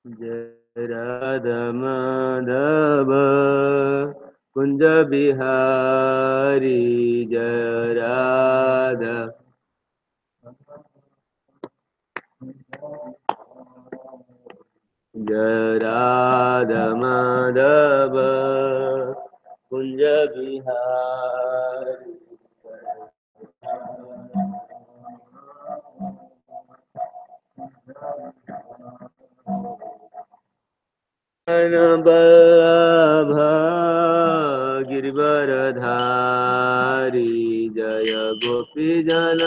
जय राधा माधव कुंज बिहारी जय राधा जय राधा माधव कुंज बिहारी वल्लभ गिरिवरधारी जय गोपी जन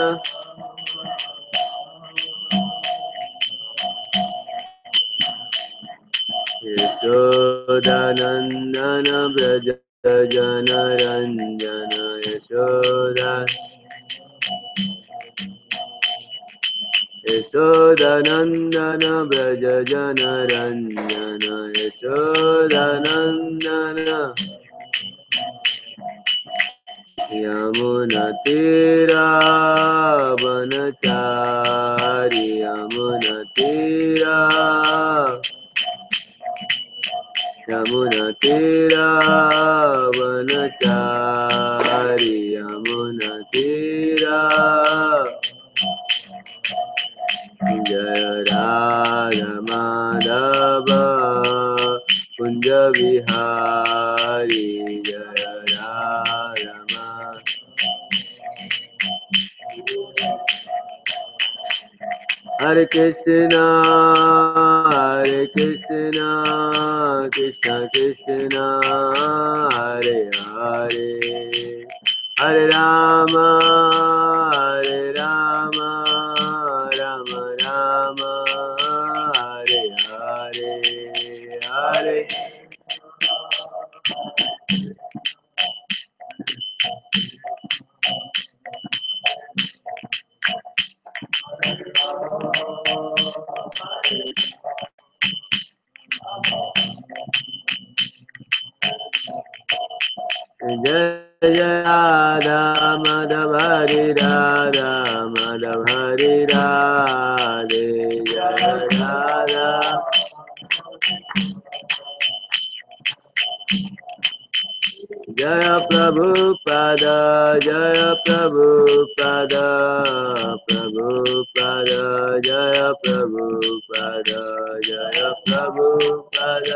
यशोदानंदन ब्रज जनरंजन यशोदानंदन ब्रज जनरंजन यशोदानंदन यमुनतीरावनचारि यमुनतीरावनचारि यमुनतीरा जय राधा माधव कुंज बिहारी जय राधा हरे कृष्णा कृष्ण कृष्ण हरे हरे हरे राम राम राम हरे हरे हरे जय जय राधा माधव हरे राधा माधव हरे राधे जय राधा जय प्रभुपाद जय प्रभुपाद प्रभुपाद जय प्रभुपाद जय प्रभुपाद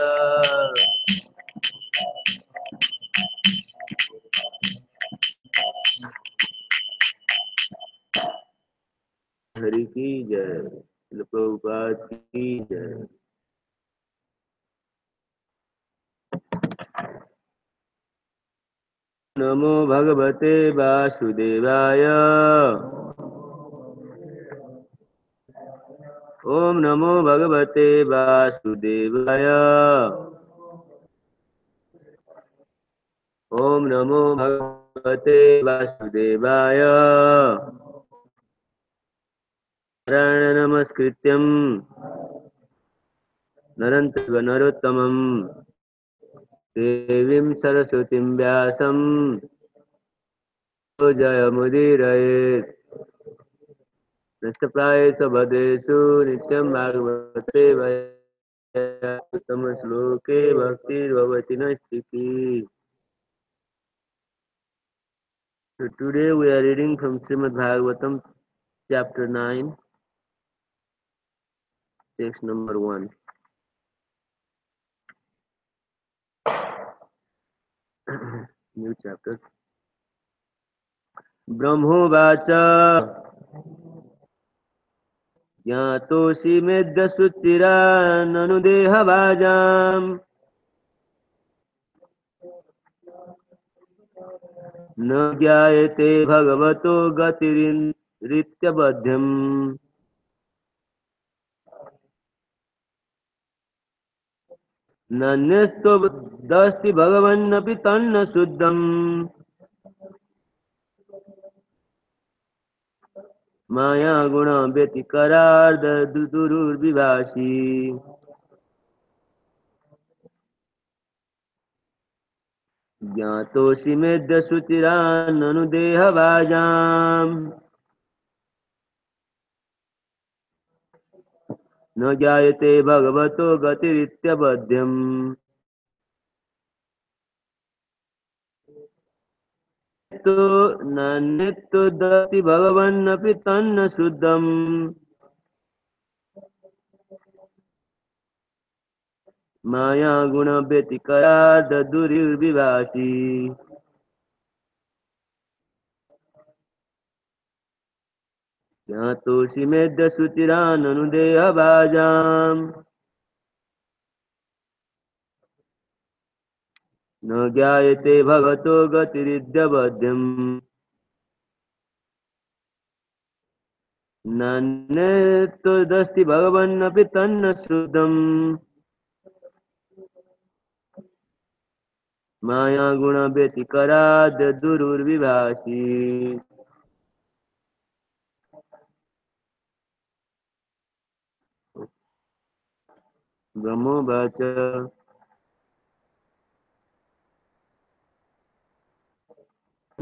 हरि की जय प्रभुपाद की जय नमो भगवते वासुदेवाय ओम नमो भगवते वासुदेवाय ओम नमो भगवते वासुदेवाय नारायण नमस्कृत्यं नरं चैव नरोत्तमं देवीं सरस्वतीं व्यासं जयमुदीरयेत् नष्टप्रायेषु भद्रेषु नित्यं भागवते उत्तमश्लोके भक्तिर्भवति नैष्टिकी. So today we are reading from Srimad Bhagavatam, chapter 9, text number 1. New chapter. Brahmovacha Jnatosi medya suchira nanudeha vajam न ज्ञायते भगवतो गतिरित्य नन्यस्तो दस्ति भगवन्नपि तन्न शुद्धम् माया गुण व्यतिकरार्ध दुदुर्विभाषी ज्ञातोऽसि मेद्य शुचिराननुदेह वाजाम् न ज्ञायते भगवतो गतिरित्यवध्यम् तो नान्यतो दति भगवन्नपि तन्न शुद्धम् माया गुण व्यतिकराद दुर्विभाषी ज्ञातोऽसि मेद्य शुचिराननुदेहभाजाम् न ज्ञायते भगवतो गतिरित्यवध्यम् नान्यतोऽस्ति भगवन्नपि तन्न शुद्धम् माया गुण व्यतिकराद दुर्विभाषी ब्रह्मोवाच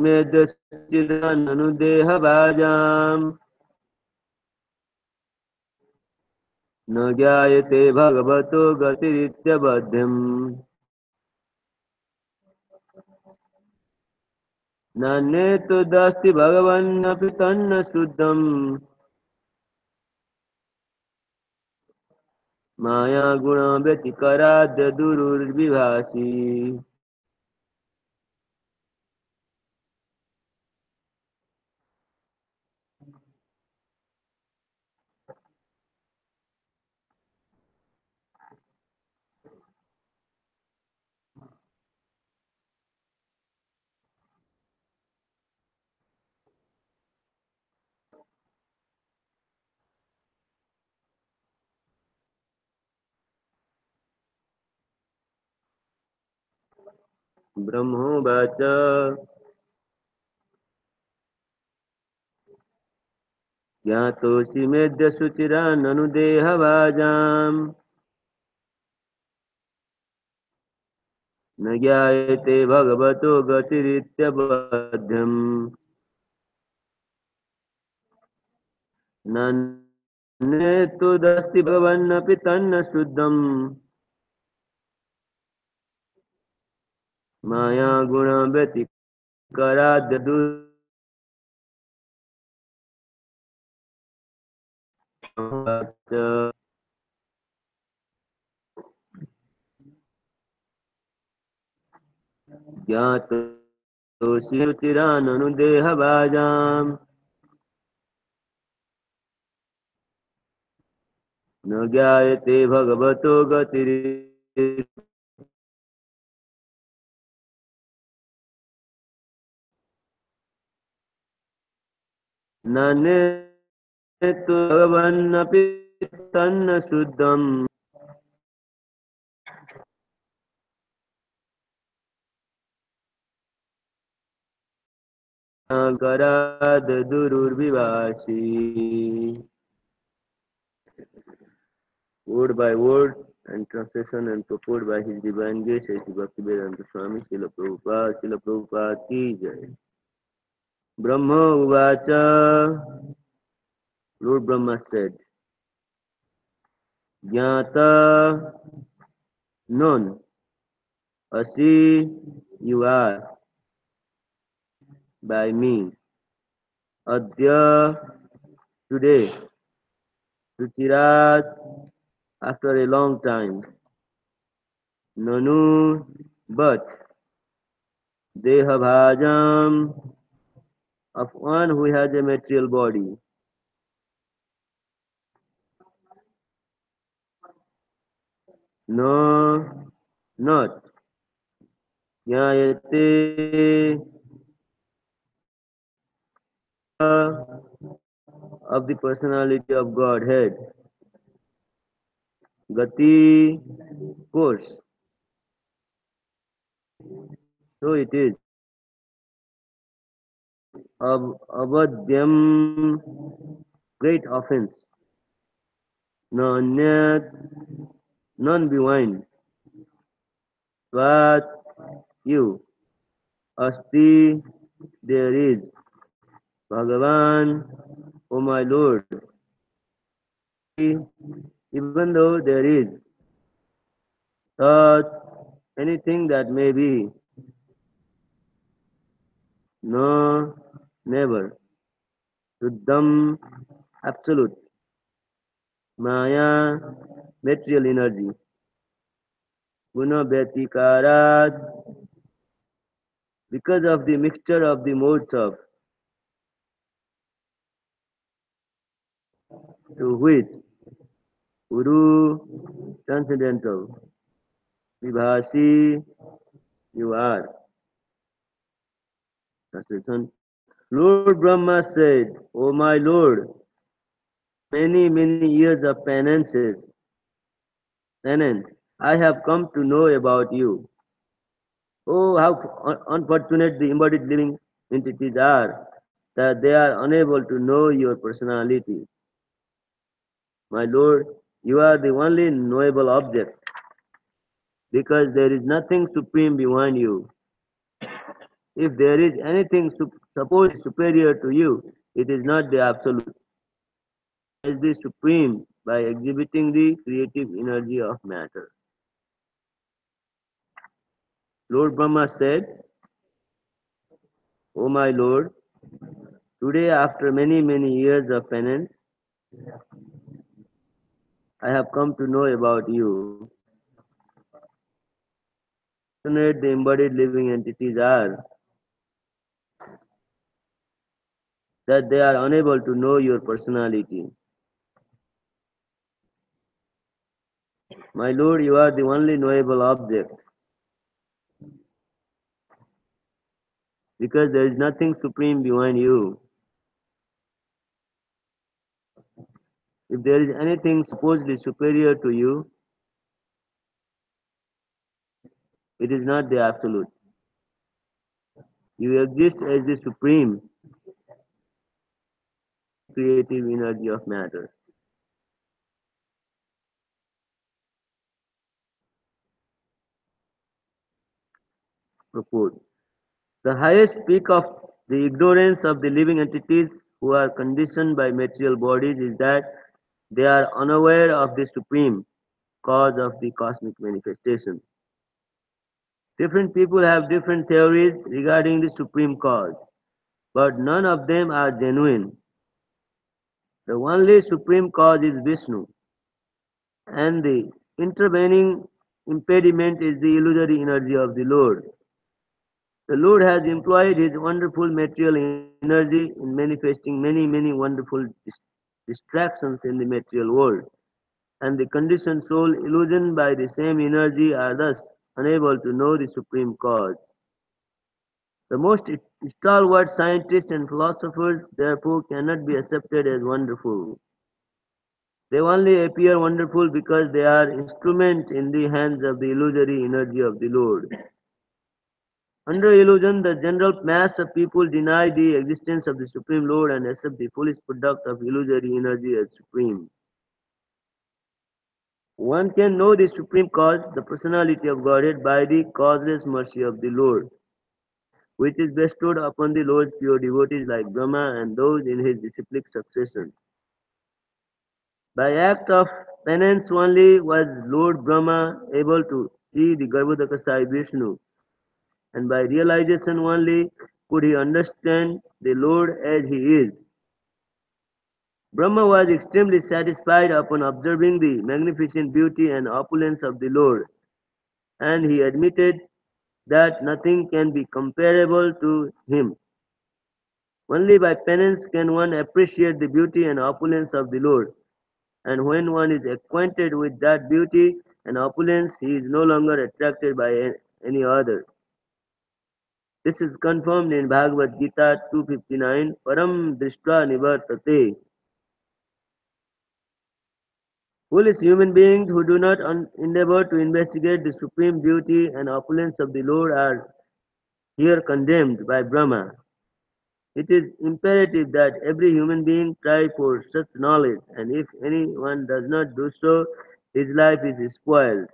मेदश्चिदाननुदेहभाजाम् न ज्ञायते भगवतो गतिरित्यवध्यम् नान्यतोऽस्ति भगवन्नपि तन्न शुद्धम् माया गुण व्यतिकराद दुर्विभाषी ब्रह्मोवाच ज्ञातोऽसि मेद्य शुचिराननुदेहभाजाम् न ज्ञायते भगवतो गतिरित्यवध्यम् नान्यतोऽस्ति भगवन्नपि तन्न शुद्धम् माया गुण व्यतिकराद दुर्वाच ज्ञातोऽसि शुचिराननुदेहभाजाम् न ज्ञायते भगवतो गतिरित्यवध्यम् नान्यतो भगवन्नपि तन्न शुद्धम् कराद दुर्विभाषी. Word by word and translation and purport by His Divine Grace Sri Bhaktivedanta Swami Srila Prabhupada ki jai. Brahma Uvacha, Lord Brahma said, Jnata, known, Asi, you are, by me, Adya, today, Ruchirat, after a long time, Nanu, but, Dehabhajam, of one who has a material body, no, not, Jnayate, of the personality of Godhead, Gati, course, so it is, Avadhyam, great offense, Nanyat, none behind, Svat, you, Asti, there is, Bhagavan, O my Lord, even though there is thought, anything that may be, no, never, Suddham, absolute, Maya, material energy, Guna Bhyatikarat, because of the mixture of the modes of, to which, Uru, transcendental, Vibhasi, you are. Translation. Lord Brahma said, O my Lord, many, many years of penance, I have come to know about you. Oh, how unfortunate the embodied living entities are that they are unable to know your personality. My Lord, you are the only knowable object because there is nothing supreme beyond you. If there is anything supposed superior to you, it is not the absolute. As the supreme by exhibiting the creative energy of matter. Lord Brahma said, O my Lord, today after many, many years of penance, I have come to know about you. Unfortunate the embodied living entities are that they are unable to know your personality. My Lord, you are the only knowable object because there is nothing supreme beyond you. If there is anything supposedly superior to you, it is not the absolute. You exist as the supreme creative energy of matter. Purport. The highest peak of the ignorance of the living entities who are conditioned by material bodies is that they are unaware of the supreme cause of the cosmic manifestation. Different people have different theories regarding the supreme cause, but none of them are genuine. The only supreme cause is Vishnu, and the intervening impediment is the illusory energy of the Lord. The Lord has employed his wonderful material energy in manifesting many, many wonderful distractions in the material world, and the conditioned soul, illusioned by the same energy, are thus unable to know the supreme cause. The most stalwart scientists and philosophers, therefore, cannot be accepted as wonderful. They only appear wonderful because they are instruments in the hands of the illusory energy of the Lord. Under illusion, the general mass of people deny the existence of the Supreme Lord and accept the foolish product of illusory energy as supreme. One can know the supreme cause, the personality of Godhead, by the causeless mercy of the Lord, which is bestowed upon the Lord's pure devotees like Brahma and those in his disciplic succession. By act of penance only was Lord Brahma able to see the Garbhodakasai Vishnu, and by realization only could he understand the Lord as he is. Brahma was extremely satisfied upon observing the magnificent beauty and opulence of the Lord, and he admitted that nothing can be comparable to him. Only by penance can one appreciate the beauty and opulence of the Lord, and when one is acquainted with that beauty and opulence, he is no longer attracted by any other. This is confirmed in Bhagavad Gita 259, Param Drishtra Nivartate. Foolish human beings who do not endeavor to investigate the supreme beauty and opulence of the Lord are here condemned by Brahma. It is imperative that every human being try for such knowledge, and if anyone does not do so, his life is spoiled.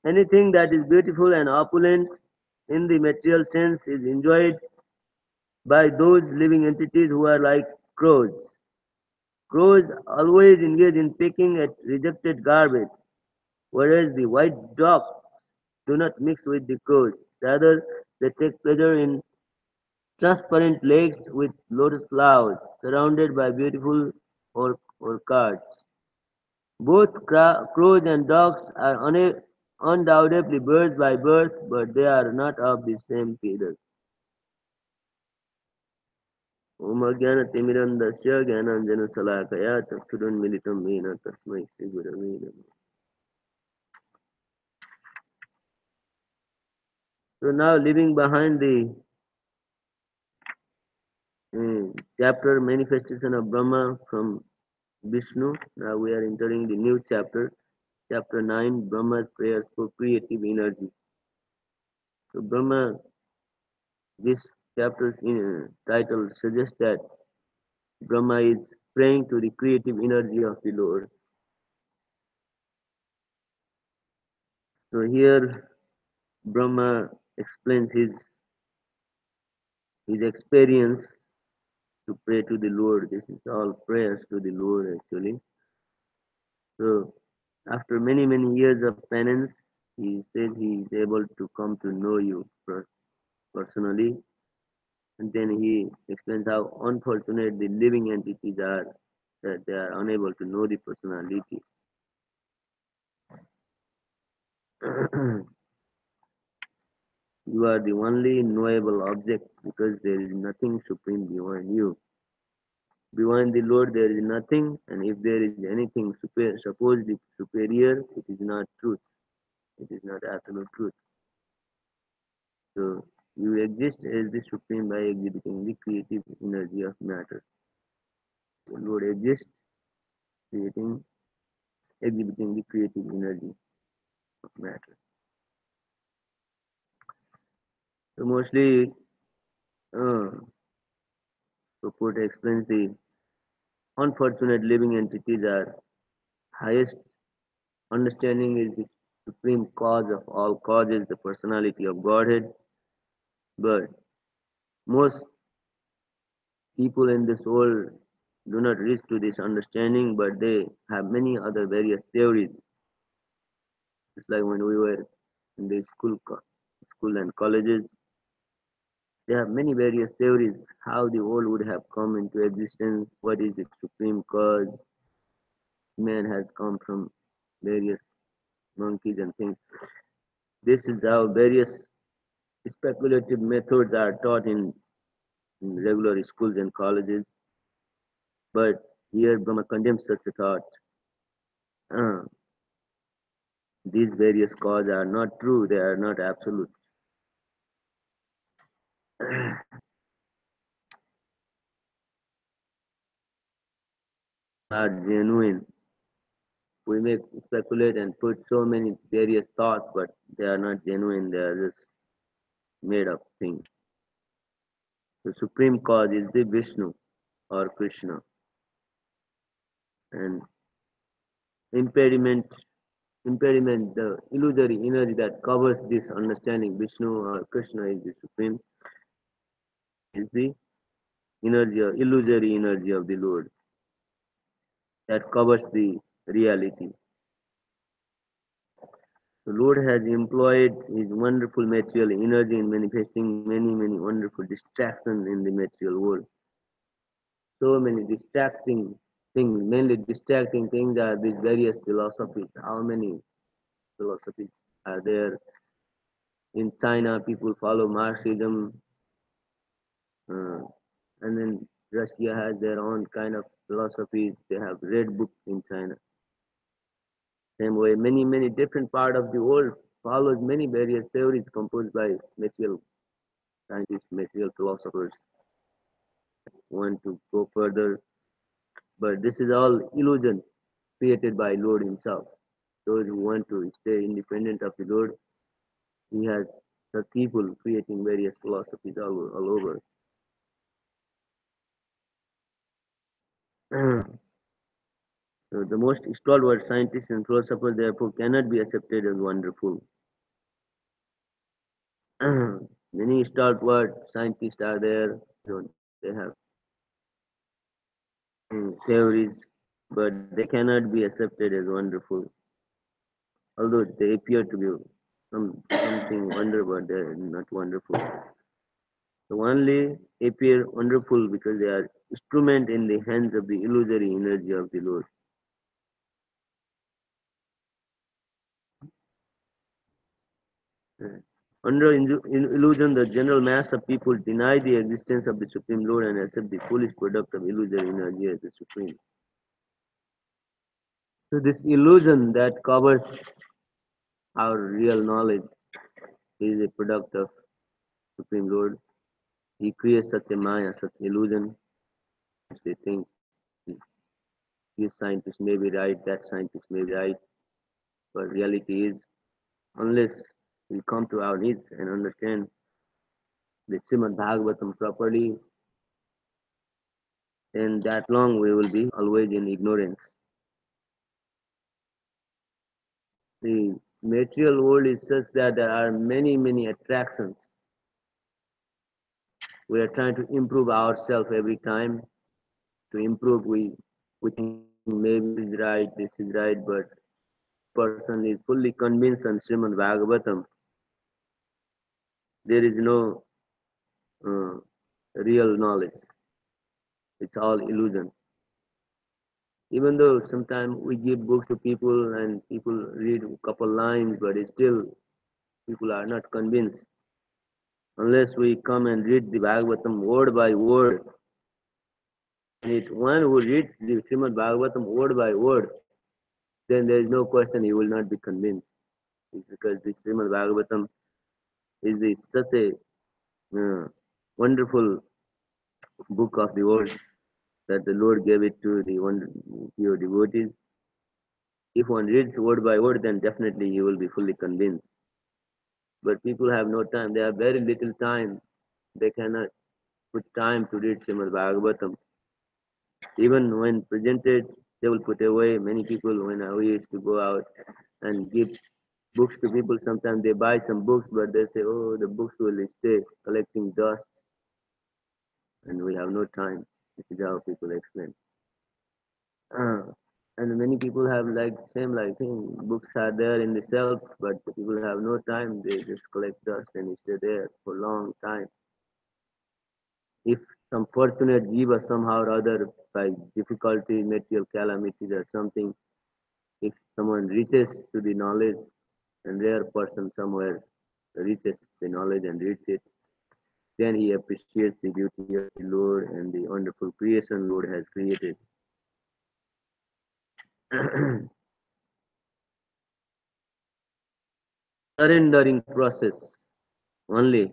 Anything that is beautiful and opulent in the material sense is enjoyed by those living entities who are like crows. Crows always engage in picking at rejected garbage, whereas the white ducks do not mix with the crows. Rather, they take pleasure in transparent lakes with lotus flowers, surrounded by beautiful orchids. Both crows and ducks are undoubtedly birds by birth, but they are not of the same feather. ओम अज्ञानतिमिरन्दस्य ज्ञानाञ्जनशलाकया चक्षुरुन्मिलितं येन तस्मै श्रीगुरवे नमः. So now leaving behind the chapter manifestation of Brahma from Vishnu, now we are entering the new chapter, chapter 9, Brahma's prayers for creative energy. So Brahma, this chapter's title suggests that Brahma is praying to the creative energy of the Lord. So here Brahma explains his experience to pray to the Lord. This is all prayers to the Lord actually. So after many many years of penance, he says he is able to come to know you personally, and then he explains how unfortunate the living entities are that they are unable to know the personality. You are the only knowable object because there is nothing supreme beyond you. Beyond the Lord there is nothing, and if there is anything supposedly superior, it is not truth. It is not absolute truth. So you exist as the supreme by exhibiting the creative energy of matter. The Lord exists, creating, exhibiting the creative energy of matter. So mostly, uh, Purport explains the unfortunate living entities are highest understanding is the supreme cause of all causes, the personality of Godhead. But most people in this world do not reach to this understanding, but they have many other various theories. It's like when we were in the school and colleges, they have many various theories how the world would have come into existence, what is the supreme cause, man has come from various monkeys and things. This is how various speculative methods are taught in regular schools and colleges. But here Brahma condemns such a thought. Uh, these various causes are not true, they are not absolute. Are genuine. We may speculate and put so many various thoughts, but they are not genuine, they are just made up things. The supreme cause is the Vishnu or Krishna. And impediment, the illusory energy that covers this understanding, Vishnu or Krishna is the supreme, is the energy or illusory energy of the Lord that covers the reality. The Lord has employed his wonderful material energy in manifesting many, many wonderful distractions in the material world. So many distracting things, mainly distracting things are these various philosophies. How many philosophies are there? In China, people follow Marxism, uh, and then Russia has their own kind of philosophies. They have red books in China. Same way, many, many different part of the world follows many various theories composed by material scientists, material philosophers want to go further. But this is all illusion created by Lord Himself. Those who want to stay independent of the Lord, He has the people creating various philosophies all over. So the most stalwart scientists and philosophers therefore cannot be accepted as wonderful. Many stalwart scientists are there, they have theories but they cannot be accepted as wonderful, although they appear to be something wonderful, but they're not wonderful. They only appear wonderful because they are instrument in the hands of the illusory energy of the Lord. Uh, Under illusion, the general mass of people deny the existence of the Supreme Lord and accept the foolish product of illusory energy as the Supreme. So this illusion that covers our real knowledge is a product of Supreme Lord. He creates such a maya, such illusion. They think this scientist may be right, that scientist may be right, but reality is, unless we come to our needs and understand the Srimad Bhagavatam properly, then that long we will be always in ignorance. The material world is such that there are many, many attractions. We are trying to improve ourselves every time. To improve, we think maybe this is right, this is right, but person is fully convinced on Srimad Bhagavatam. There is no uh, real knowledge. It's all illusion. Even though sometimes we give books to people and people read a couple lines, but it's still people are not convinced. Unless we come and read the Bhagavatam word by word, and it one who reads the Srimad Bhagavatam word by word, then there is no question he will not be convinced. It's because the Srimad Bhagavatam is such a wonderful book of the world that the Lord gave it to the pure devotees. If one reads word by word, then definitely he will be fully convinced. But people have no time. They have very little time. They cannot put time to read Srimad Bhagavatam. Even when presented, they will put away. Many people, when we used to go out and give books to people, sometimes they buy some books, but they say, oh, the books will stay collecting dust, and we have no time. This is how people explain. Uh, and many people have like same like thing. Books are there in the shelf, but the people have no time. They just collect dust and stay there for a long time. If some fortunate jiva somehow or other by difficulty, material calamities or something, if someone reaches to the knowledge, and rare person somewhere reaches the knowledge and reads it, then he appreciates the beauty of the Lord and the wonderful creation Lord has created. Surrendering process only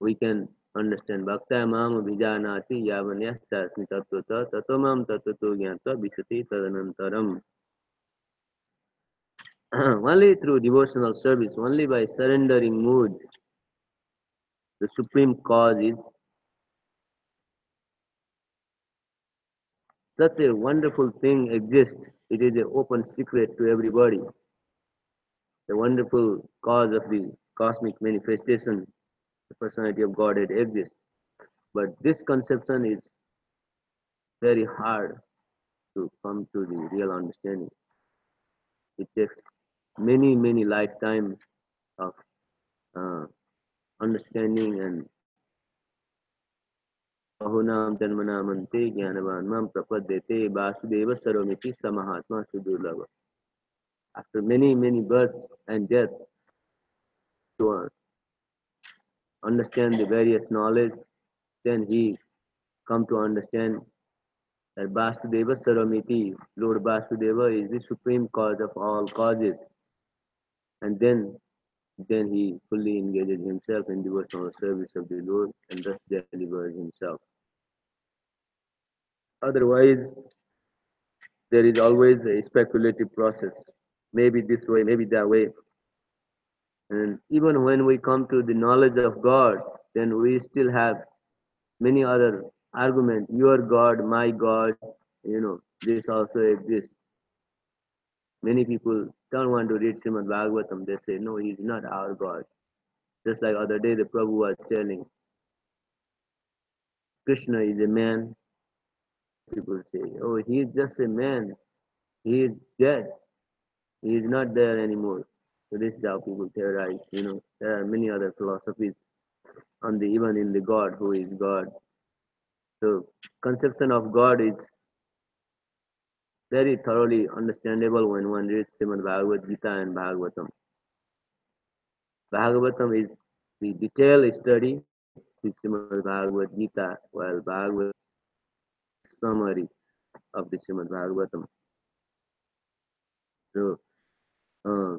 we can understand. Bhakta mam abhijanati yavanyastasmi tattvata tatomam tattvato jnatva visati tadanantaram. Only through devotional service, only by surrendering mood, the supreme cause is such a wonderful thing exists. It is an open secret to everybody. The wonderful cause of the cosmic manifestation, the personality of Godhead exists. But this conception is very hard to come to the real understanding. It takes many, many lifetimes of uh, understanding and bahunam janmanamante jnanavanam prapadyate vasudeva sarvamiti samahatma sudurlava. After many, many births and deaths, to understand the various knowledge, then he come to understand that Vasudeva Sarvamiti, Lord Vasudeva is the supreme cause of all causes. And then he fully engages himself in devotional service of the Lord and thus delivers himself. Otherwise, there is always a speculative process. Maybe this way, maybe that way. And even when we come to the knowledge of God, then we still have many other arguments. Your God, my God, this also exists. Many people don't want to read Srimad Bhagavatam. They say, no, he's not our God. Just like other day, the Prabhu was telling, Krishna is a man, people say, oh, he is just a man, he is dead, he is not there anymore. So this is how people theorize. There are many other philosophies on the even in the God, who is God. So conception of God is very thoroughly understandable when one reads Srimad Bhagavad Gita and Bhagavatam. Bhagavatam is the detailed study to Srimad Bhagavad Gita, while Bhagavatam is summary of the Srimad Bhagavatam. So uh,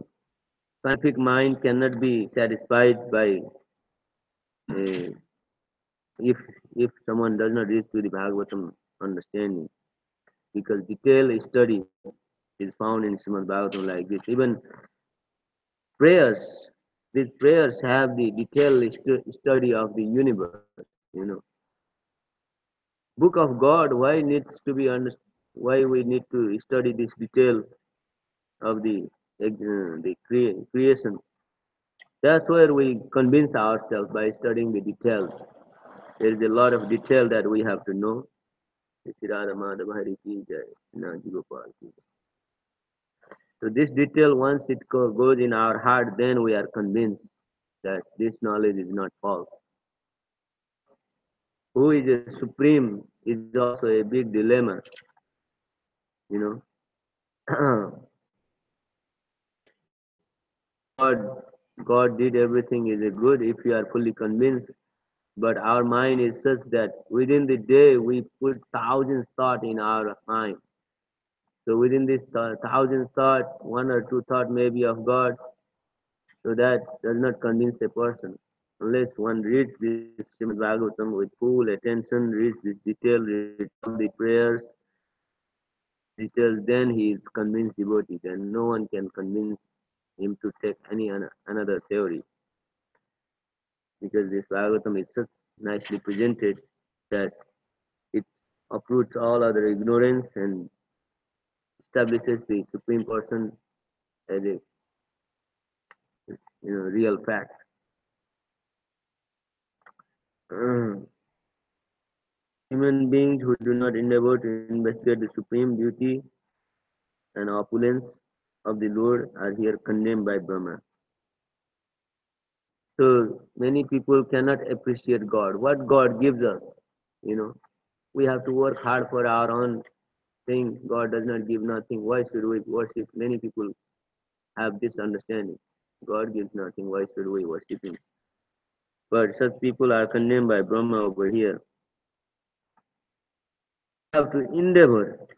scientific mind cannot be satisfied by uh, if if someone does not reach to the Bhagavatam understanding, because detailed study is found in Srimad Bhagavatam like this. Even prayers, these prayers have the detailed study of the universe. Book of God, why needs to be why we need to study this detail of the creation. That's where we convince ourselves by studying the details. There is a lot of detail that we have to know. Sri Madhava Hari ki jai, Naji Gopal ki jai. So this detail, once it goes in our heart, then we are convinced that this knowledge is not false. Who is a supreme is also a big dilemma. You know, God, God did everything is a good if we are fully convinced. But our mind is such that within the day we put thousands thought in our mind. So within this thousand thought, one or two thought maybe of God. So that does not convince a person unless one reads this Srimad Bhagavatam with full attention, reads this detail, reads all the prayers, details, then he is convinced devotee. Then no one can convince him to take any another theory, because this Bhagavatam is such nicely presented that it uproots all other ignorance and establishes the Supreme Person as a real fact. Human beings who do not endeavor to investigate the supreme beauty and opulence of the Lord are here condemned by Brahma. So many people cannot appreciate God. What God gives us, you know, we have to work hard for our own thing. God does not give nothing. Why should we worship? Many people have this understanding. God gives nothing. Why should we worship Him? But such people are condemned by Brahma over here. We have to endeavor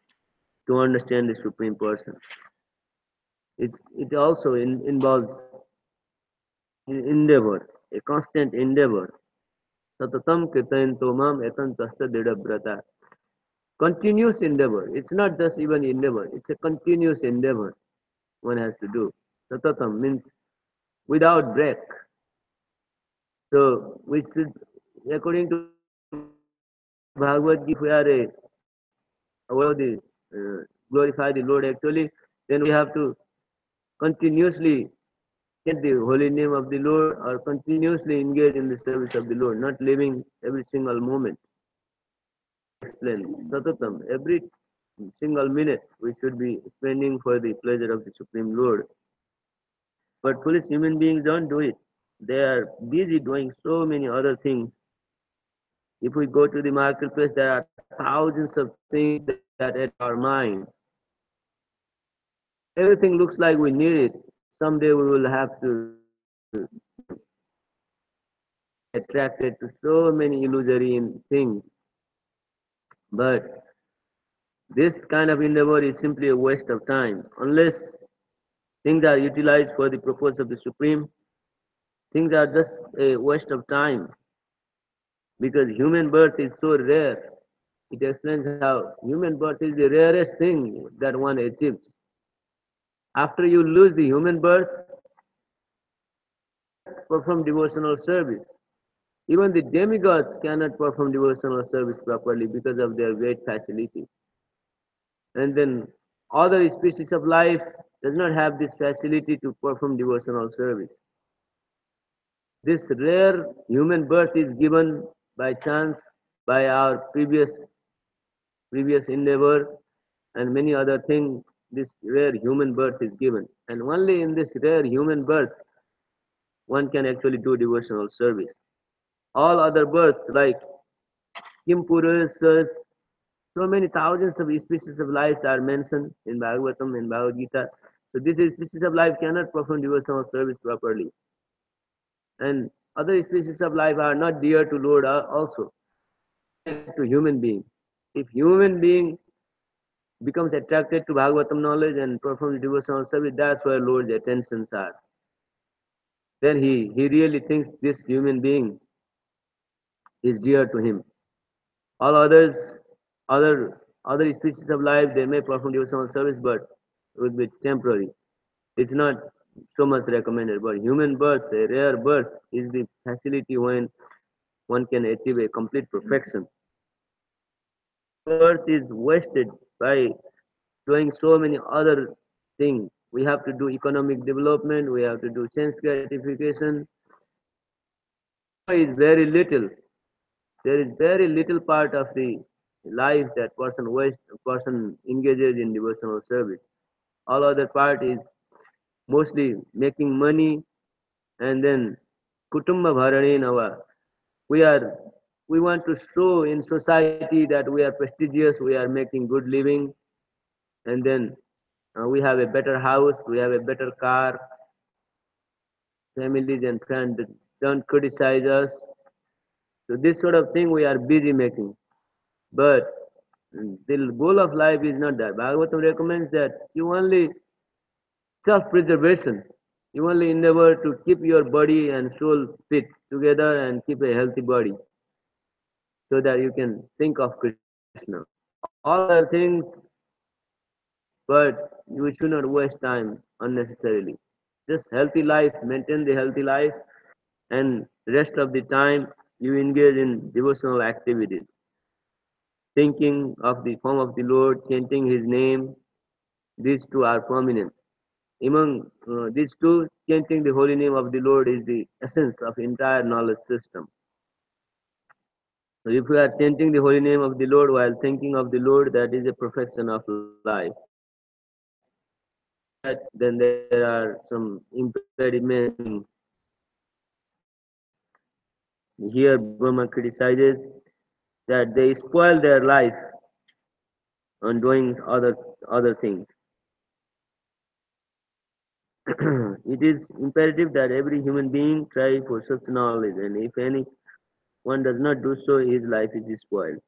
to understand the Supreme Person. It also involves endeavor, a constant endeavor. Satatam kirtayanto mam ekantasta didabhrata. Continuous endeavor. It's not just even endeavor, it's a continuous endeavor one has to do. Satatam means without break. So we should, according to Bhagavad Gita, if we are glorify the Lord actually, then we have to continuously chant the holy name of the Lord or continuously engage in the service of the Lord, not living every single moment. Explain Satatam, every single minute we should be spending for the pleasure of the Supreme Lord. But foolish human beings don't do it. They are busy doing so many other things. If we go to the marketplace, there are thousands of things that at our mind. Everything looks like we need it. Someday we will have to be attracted to so many illusory things. But this kind of endeavor is simply a waste of time. Unless things are utilized for the purpose of the Supreme, things are just a waste of time, because human birth is so rare. It explains how human birth is the rarest thing that one achieves. After you lose the human birth, perform devotional service. Even the demigods cannot perform devotional service properly because of their great facility. And then other species of life does not have this facility to perform devotional service. This rare human birth is given by chance by our previous previous endeavor, and many other things, this rare human birth is given. And only in this rare human birth, one can actually do devotional service. All other births, like Kimpurusas, so many thousands of species of life are mentioned in Bhagavatam and Bhagavad Gita. So this species of life cannot perform devotional service properly. And other species of life are not dear to Lord also, like to human being. If human being becomes attracted to Bhagavatam knowledge and performs devotional service, that's where Lord's attentions are. Then he really thinks this human being is dear to him. All others, other species of life, they may perform devotional service, but it would be temporary. It's not so much recommended. But human birth, a rare birth, is the facility when one can achieve a complete perfection. Birth is wasted by doing so many other things. We have to do economic development, we have to do sense gratification. Is very little. There is very little part of the life that person engages in devotional service. All other part is mostly making money, and then kutumba bharani nava. We are we want to show in society that we are prestigious, we are making good living, and then we have a better house, we have a better car, families and friends don't criticize us. So this sort of thing we are busy making. But the goal of life is not that. Bhagavatam recommends that you only self-preservation. You only endeavor to keep your body and soul fit together and keep a healthy body so that you can think of Krishna. All other things, but you should not waste time unnecessarily. Just healthy life, maintain the healthy life, and rest of the time you engage in devotional activities, thinking of the form of the Lord, chanting His name. These two are prominent. Among these two, chanting the holy name of the Lord is the essence of entire knowledge system. So if we are chanting the holy name of the Lord while thinking of the Lord, that is a perfection of life. That then there are some impediments in here. Brahma criticizes that they spoil their life on doing other things. It is imperative that every human being try for such knowledge, and if anyone does not do so, his life is spoiled.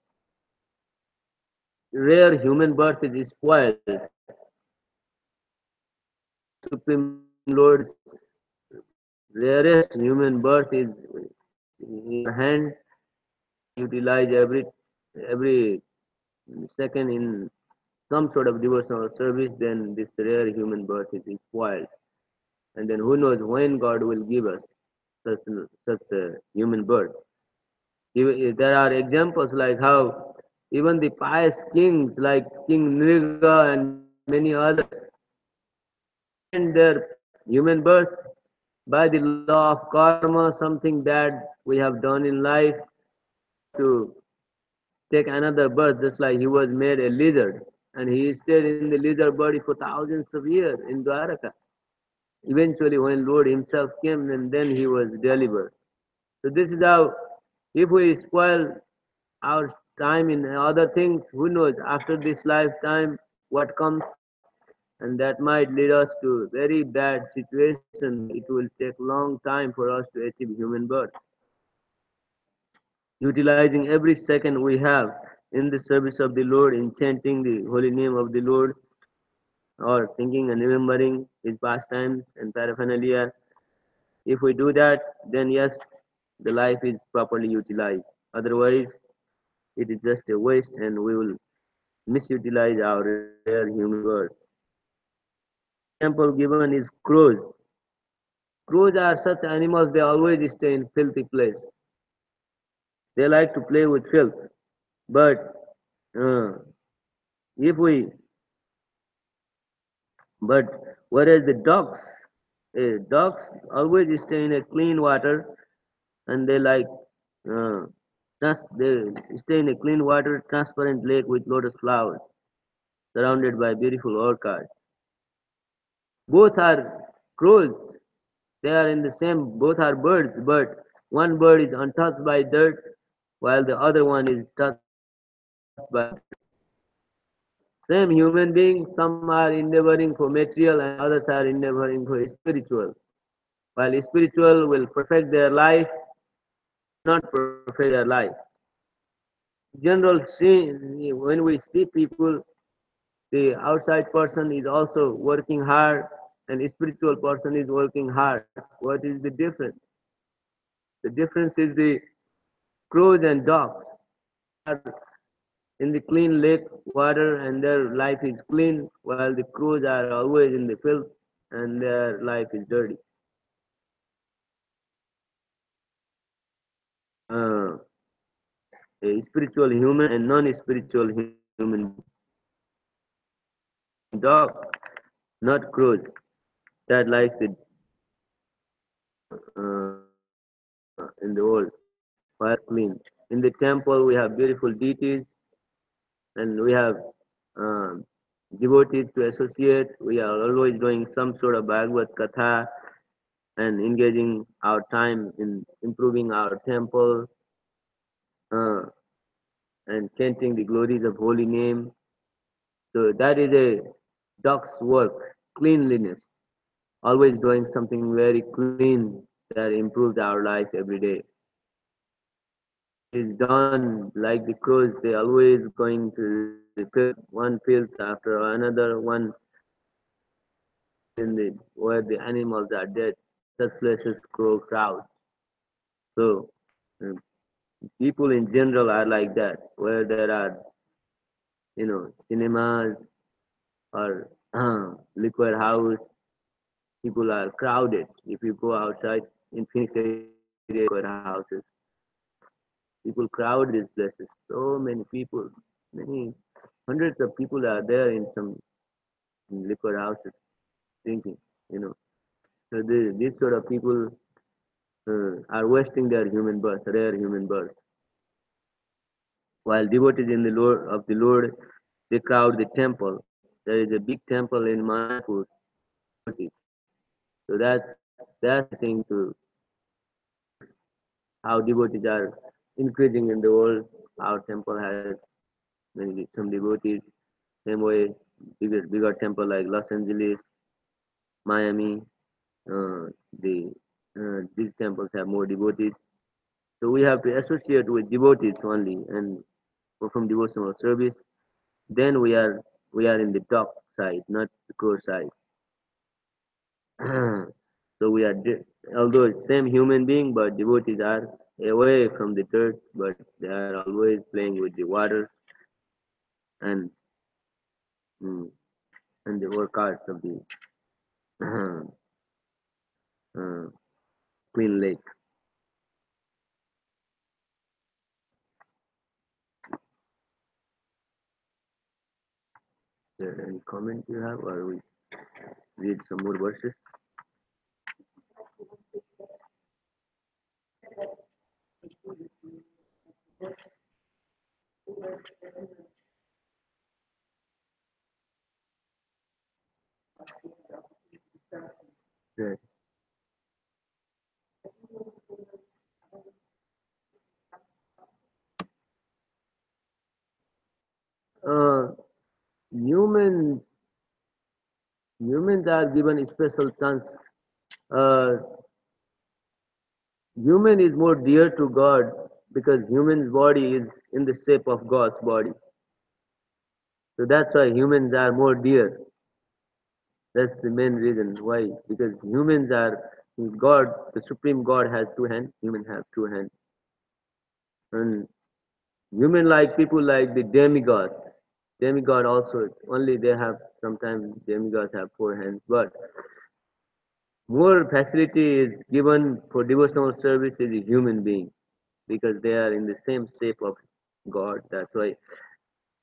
Rare human birth is spoiled. Supreme Lord's rarest human birth is in your hand. Utilize every second in some sort of devotional service, then this rare human birth is spoiled. And then who knows when God will give us such a human birth. There are examples like how even the pious kings like King Nriga and many others end their human birth by the law of karma, something bad we have done in life, to take another birth, just like he was made a lizard and he stayed in the lizard body for thousands of years in Dwaraka. Eventually, when Lord Himself came, and then he was delivered. So this is how, if we spoil our time in other things, who knows after this lifetime what comes, and that might lead us to very bad situation where it will take long time for us to achieve human birth. Utilizing every second we have in the service of the Lord, in chanting the holy name of the Lord, or thinking and remembering His pastimes and paraphernalia. If we do that, then yes, the life is properly utilized. Otherwise, it is just a waste and we will misutilize our rare human birth. Example given is crows. Crows are such animals, they always stay in filthy place. They like to play with filth. But uh, if we, but whereas the dogs always stay in a clean water, and they like uh, They stay in a clean water, transparent lake with lotus flowers, surrounded by beautiful orchids. Both are crows. They are in the same, both are birds, but one bird is untouched by dirt, while the other one is touched by dirt. Same human being, some are endeavoring for material and others are endeavoring for spiritual. While spiritual will perfect their life, not perfect their life. General, when we see people, the outside person is also working hard and spiritual person is working hard. What is the difference? The difference is the crows and dogs. They are in the clean lake water and their life is clean, while the crows are always in the filth and their life is dirty. Uh, a spiritual human and non-spiritual human being. Dog, not crows. That likes it in the world. While clean. In the temple, we have beautiful deities and we have um, devotees to associate. We are always doing some sort of Bhagavad Katha and engaging our time in improving our temple uh, and chanting the glories of holy name. So that is a dog's work, cleanliness, always doing something very clean that improves our life every day. Is done like the crows, they always going to the field, one field after another, one in the where the animals are dead. Such places crow crowd. So um, people in general are like that, where there are cinemas or liquor house, people are crowded. If you go outside in Phoenix area, liquor houses, people crowd these places. So many people, many hundreds of people are there in some liquor houses drinking. You know, so these sort of people are wasting their human birth, rare human birth. While devotees in the Lord of the Lord, they crowd the temple. There is a big temple in Mayapur, devotees. So that's the thing to how devotees are increasing in the world. Our temple has some devotees. Same way, bigger temple like Los Angeles, Miami, the these temples have more devotees. So we have to associate with devotees only and perform devotional service. Then we are in the dog side, not the crow side. So although it's same human being, but devotees are away from the dirt, but they are always playing with the water and mm, and the workouts of the uh, clean lake. There any comment you have, or we read some more verses? Yes. Uh, humans humans are given a special chance. Uh, Human is more dear to God because human's body is in the shape of God's body. So that's why humans are more dear. That's the main reason why. Because humans are God, the supreme God has two hands. Human have two hands, and human like people like the demigods. Demigod also only they have sometimes demigods have four hands, but more facility is given for devotional service is a human being because they are in the same shape of God. That's why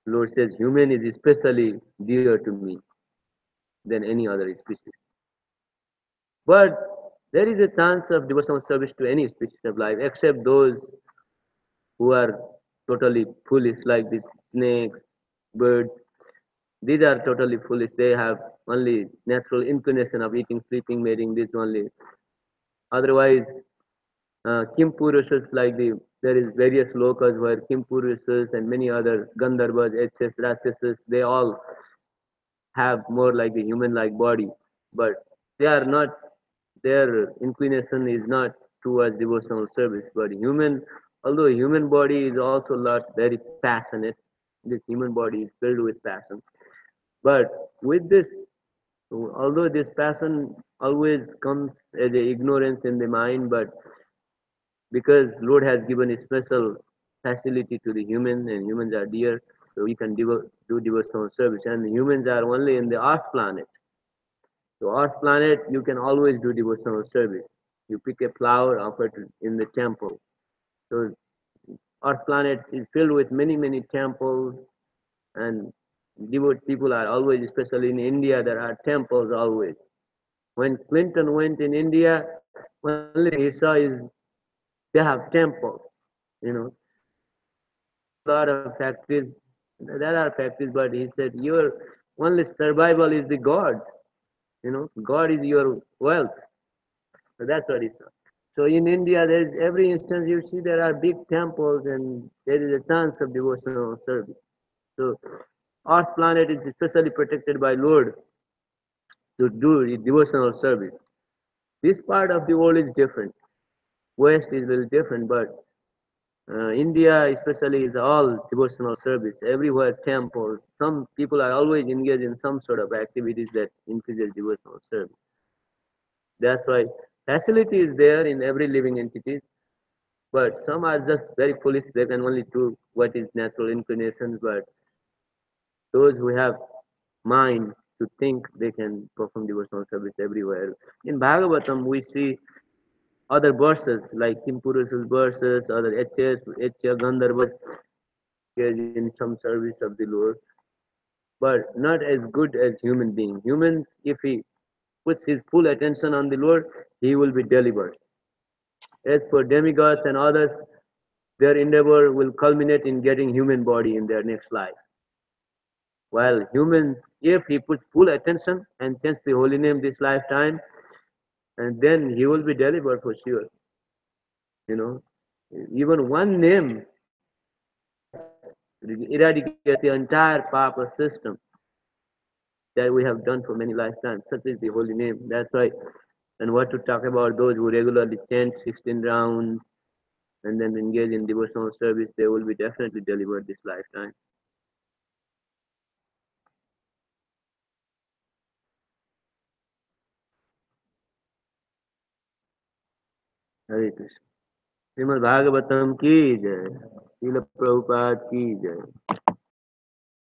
Lord says human is especially dear to me than any other species. But there is a chance of devotional service to any species of life except those who are totally foolish, like these snakes, birds. These are totally foolish. They have only natural inclination of eating, sleeping, mating. This only. Otherwise, Kim Purusas, like there is various lokas where Kim Purusas and many other Gandharvas, HS, Rakshasas, they all have more like the human-like body, but they are not. Their inclination is not towards devotional service. But although human body is also not very passionate, this human body is filled with passion. But with this, although this passion always comes as a ignorance in the mind, but because Lord has given a special facility to the human and humans are dear, so we can do devotional service. And humans are only in the Earth planet. So Earth planet, you can always do devotional service. You pick a flower, offer it in the temple. So Earth planet is filled with many temples, and devout people are always, especially in India, there are temples always. When Clinton went in India, only thing he saw is they have temples. You know, a lot of factories. There are factories, but he said your only survival is the God. God is your wealth. So that's what he said. So in India, there is every instance you see there are big temples and there is a chance of devotional service. So Earth planet is especially protected by Lord to do devotional service. This part of the world is different. West is a little different, but India especially is all devotional service. Everywhere temples. Some people are always engaged in some sort of activities that increases devotional service. That's why facility is there in every living entity. But some are just very foolish. They can only do what is natural inclinations. But those who have mind to think, they can perform devotional service everywhere. In Bhagavatam, we see other verses like Kimpurus's verses, other H. Gandharvas in some service of the Lord, but not as good as human being. Humans, if he puts his full attention on the Lord, he will be delivered. As for demigods and others, their endeavor will culminate in getting human body in their next life. While humans, if he puts full attention and chants the holy name this lifetime, and then he will be delivered for sure. You know, even one name eradicates the entire papa system that we have done for many lifetimes. Such is the holy name. That's why. And what to talk about those who regularly chant 16 rounds and then engage in devotional service, they will be definitely delivered this lifetime. Hare Krishna. Shrimad Bhagavatam की जय, श्रील प्रभुपाद की जय.